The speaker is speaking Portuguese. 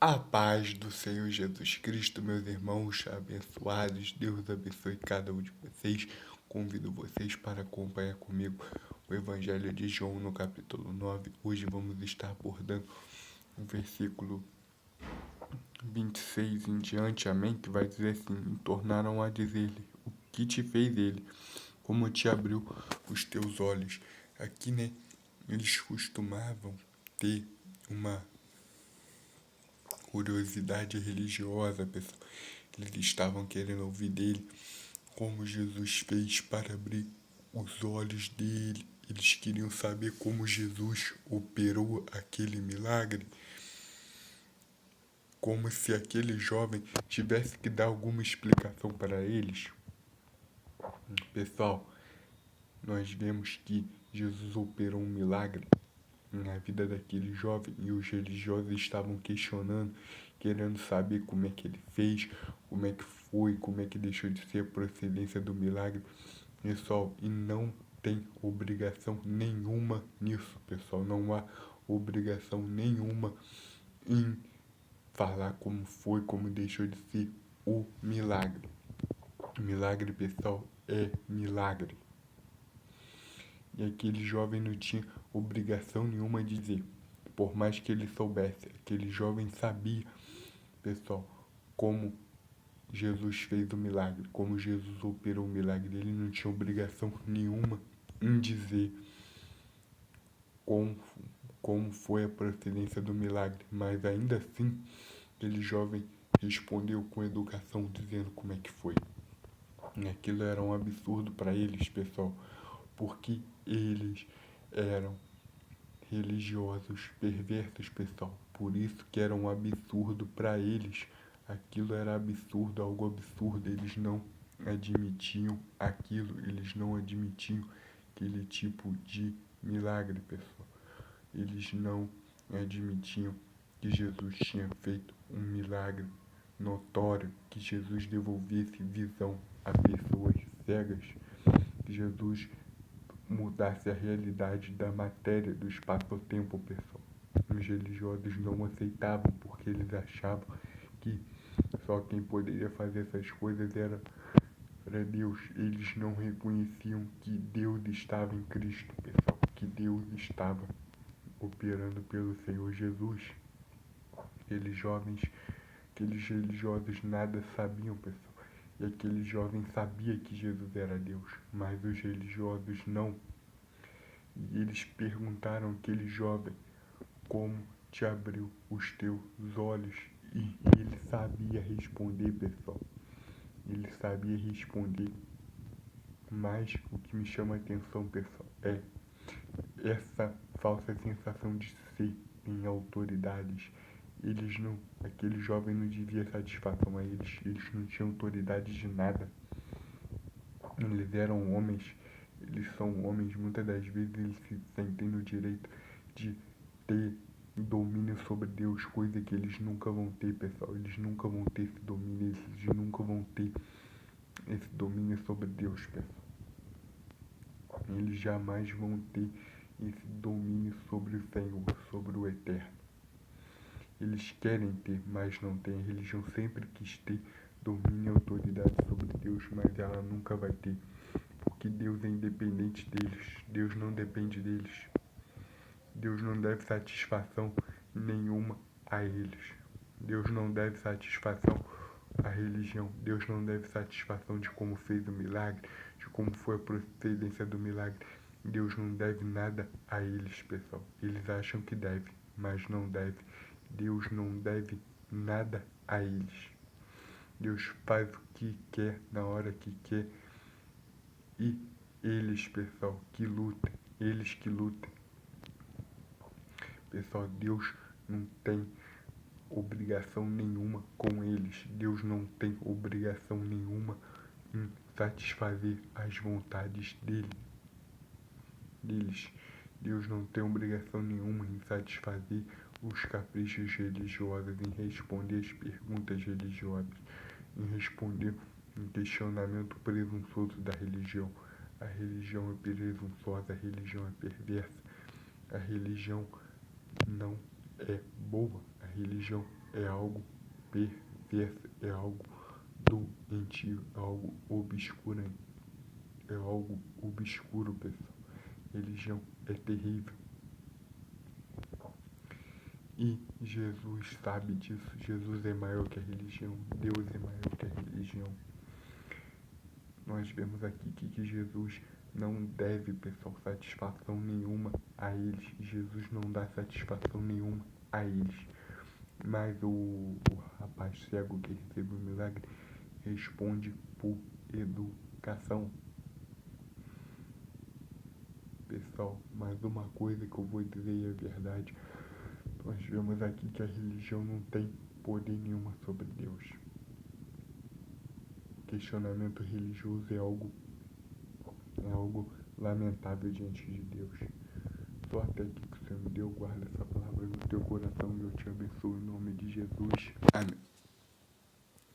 A paz do Senhor Jesus Cristo, meus irmãos abençoados, Deus abençoe cada um de vocês. Convido vocês para acompanhar comigo o Evangelho de João no capítulo 9. Hoje vamos estar abordando o versículo 26 em diante, amém? Que vai dizer assim: e tornaram a dizer-lhe, o que te fez ele? Como te abriu os teus olhos? Aqui, né, eles costumavam ter uma curiosidade religiosa, pessoal. Eles estavam querendo ouvir dele como Jesus fez para abrir os olhos dele. Eles queriam saber como Jesus operou aquele milagre, como se aquele jovem tivesse que dar alguma explicação para eles. Pessoal, nós vemos que Jesus operou um milagre na vida daquele jovem e os religiosos estavam questionando, querendo saber como é que ele fez, como é que foi, como é que deixou de ser a procedência do milagre. Pessoal, e não tem obrigação nenhuma nisso, pessoal. Não há obrigação nenhuma em falar como foi, como deixou de ser o milagre. Milagre, pessoal, é milagre. E aquele jovem não tinha obrigação nenhuma de dizer. Por mais que ele soubesse, aquele jovem sabia, pessoal, como Jesus fez o milagre, como Jesus operou o milagre. Ele não tinha obrigação nenhuma em dizer como, como foi a procedência do milagre. Mas ainda assim, aquele jovem respondeu com educação, dizendo como é que foi. E aquilo era um absurdo para eles, pessoal, porque eles eram religiosos perversos, pessoal. Por isso que era um absurdo para eles. Aquilo era absurdo, algo absurdo. Eles não admitiam aquilo, eles não admitiam aquele tipo de milagre, pessoal. Eles não admitiam que Jesus tinha feito um milagre notório, que Jesus devolvesse visão a pessoas cegas, que Jesus mudasse a realidade da matéria, do espaço-tempo, pessoal. Os religiosos não aceitavam porque eles achavam que só quem poderia fazer essas coisas era Deus. Eles não reconheciam que Deus estava em Cristo, pessoal, que Deus estava operando pelo Senhor Jesus. Aqueles jovens, aqueles religiosos nada sabiam, pessoal. E aquele jovem sabia que Jesus era Deus, mas os religiosos não. E eles perguntaram àquele jovem como te abriu os teus olhos. E ele sabia responder, pessoal. Ele sabia responder. Mas o que me chama a atenção, pessoal, é essa falsa sensação de ser em autoridades. Eles não, aquele jovem não devia satisfação a eles. Eles não tinham autoridade de nada. Eles eram homens, eles são homens, muitas das vezes eles se sentem no direito de ter domínio sobre Deus, coisa que eles nunca vão ter, pessoal. Eles nunca vão ter esse domínio, eles nunca vão ter esse domínio sobre Deus, pessoal. Eles jamais vão ter esse domínio sobre o Senhor, sobre o Eterno. Eles querem ter, mas não têm. A religião sempre quis ter domínio e autoridade sobre Deus, mas ela nunca vai ter. Porque Deus é independente deles. Deus não depende deles. Deus não deve satisfação nenhuma a eles. Deus não deve satisfação à religião. Deus não deve satisfação de como fez o milagre, de como foi a procedência do milagre. Deus não deve nada a eles, pessoal. Eles acham que deve, mas não deve. Deus não deve nada a eles. Deus faz o que quer, na hora que quer. E eles, pessoal, que lutem. Eles que lutem. Pessoal, Deus não tem obrigação nenhuma com eles. Deus não tem obrigação nenhuma em satisfazer as vontades deles. Deus não tem obrigação nenhuma em satisfazer os caprichos religiosos, em responder as perguntas religiosas, em responder um questionamento presunçoso da religião. A religião é presunçosa, a religião é perversa, a religião não é boa, a religião é algo perverso, é algo doentio, é algo obscurante, é algo obscuro, pessoal. Religião é terrível. E Jesus sabe disso. Jesus é maior que a religião. Deus é maior que a religião. Nós vemos aqui que Jesus não deve, pessoal, satisfação nenhuma a eles. Jesus não dá satisfação nenhuma a eles. Mas o rapaz cego que recebeu o milagre responde por educação. Pessoal, mais uma coisa que eu vou dizer é verdade. Nós vemos aqui que a religião não tem poder nenhuma sobre Deus. Questionamento religioso é algo lamentável diante de Deus. Só até aqui que o Senhor me deu, guarda essa palavra no teu coração e eu te abençoo em nome de Jesus. Amém.